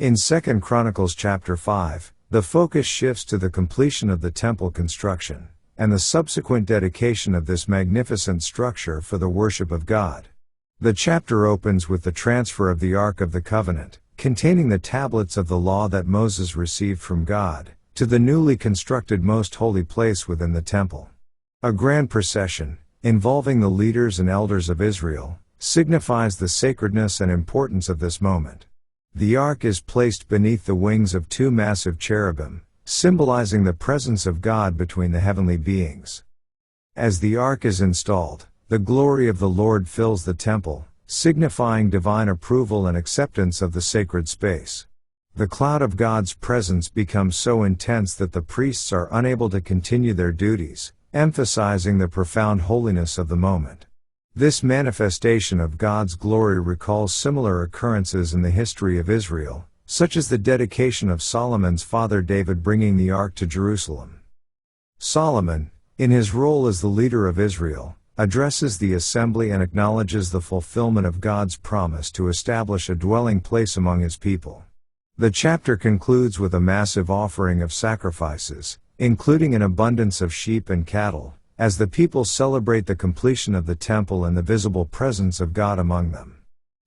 In 2 Chronicles chapter 5, the focus shifts to the completion of the temple construction, and the subsequent dedication of this magnificent structure for the worship of God. The chapter opens with the transfer of the Ark of the Covenant, containing the tablets of the law that Moses received from God, to the newly constructed most holy place within the temple. A grand procession, involving the leaders and elders of Israel, signifies the sacredness and importance of this moment. The ark is placed beneath the wings of two massive cherubim, symbolizing the presence of God between the heavenly beings. As the ark is installed, the glory of the Lord fills the temple, signifying divine approval and acceptance of the sacred space. The cloud of God's presence becomes so intense that the priests are unable to continue their duties, emphasizing the profound holiness of the moment. This manifestation of God's glory recalls similar occurrences in the history of Israel, such as the dedication of Solomon's father David bringing the ark to Jerusalem. Solomon, in his role as the leader of Israel, addresses the assembly and acknowledges the fulfillment of God's promise to establish a dwelling place among his people. The chapter concludes with a massive offering of sacrifices, including an abundance of sheep and cattle, as the people celebrate the completion of the temple and the visible presence of God among them.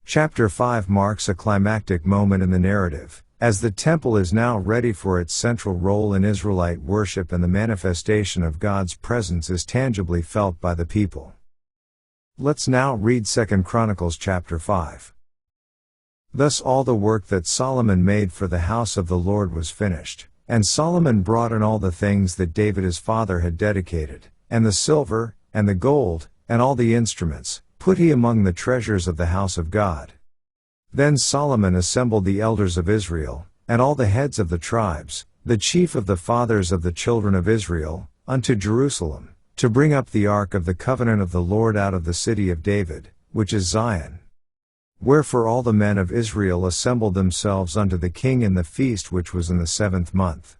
Chapter 5 marks a climactic moment in the narrative, as the temple is now ready for its central role in Israelite worship and the manifestation of God's presence is tangibly felt by the people. Let's now read 2 Chronicles chapter 5. Thus all the work that Solomon made for the house of the Lord was finished, and Solomon brought in all the things that David his father had dedicated, and the silver, and the gold, and all the instruments, put he among the treasures of the house of God. Then Solomon assembled the elders of Israel, and all the heads of the tribes, the chief of the fathers of the children of Israel, unto Jerusalem, to bring up the ark of the covenant of the Lord out of the city of David, which is Zion. Wherefore all the men of Israel assembled themselves unto the king in the feast which was in the 7th month.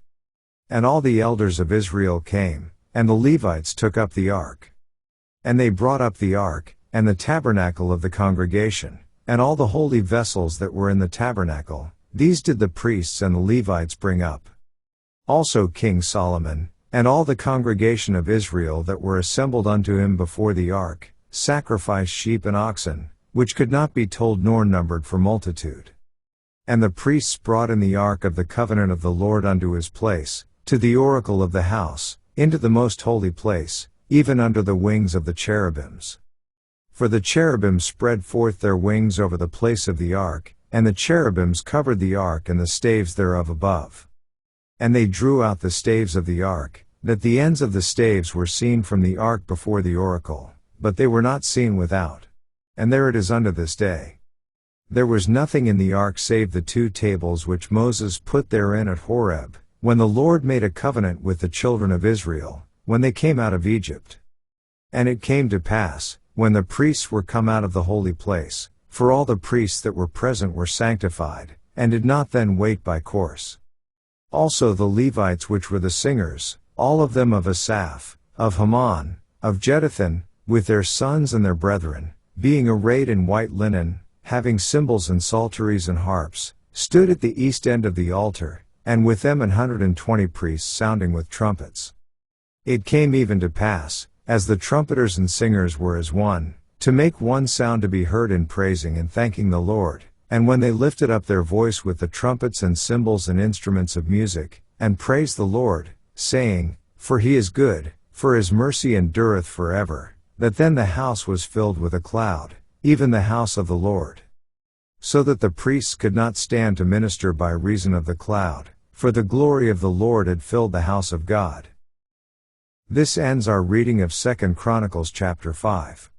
And all the elders of Israel came, and the Levites took up the ark. And they brought up the ark, and the tabernacle of the congregation, and all the holy vessels that were in the tabernacle, these did the priests and the Levites bring up. Also King Solomon, and all the congregation of Israel that were assembled unto him before the ark, sacrificed sheep and oxen, which could not be told nor numbered for multitude. And the priests brought in the ark of the covenant of the Lord unto his place, to the oracle of the house, into the most holy place, even under the wings of the cherubims. For the cherubims spread forth their wings over the place of the ark, and the cherubims covered the ark and the staves thereof above. And they drew out the staves of the ark, that the ends of the staves were seen from the ark before the oracle, but they were not seen without. And there it is unto this day. There was nothing in the ark save the 2 tables which Moses put therein at Horeb, when the Lord made a covenant with the children of Israel, when they came out of Egypt. And it came to pass, when the priests were come out of the holy place, for all the priests that were present were sanctified, and did not then wait by course. Also the Levites which were the singers, all of them of Asaph, of Haman, of Jeduthun, with their sons and their brethren, being arrayed in white linen, having cymbals and psalteries and harps, stood at the east end of the altar, and with them 120 priests sounding with trumpets. It came even to pass, as the trumpeters and singers were as one, to make one sound to be heard in praising and thanking the Lord, and when they lifted up their voice with the trumpets and cymbals and instruments of music, and praised the Lord, saying, For he is good, for his mercy endureth forever, that then the house was filled with a cloud, even the house of the Lord. So that the priests could not stand to minister by reason of the cloud, for the glory of the Lord had filled the house of God. This ends our reading of 2 Chronicles chapter 5.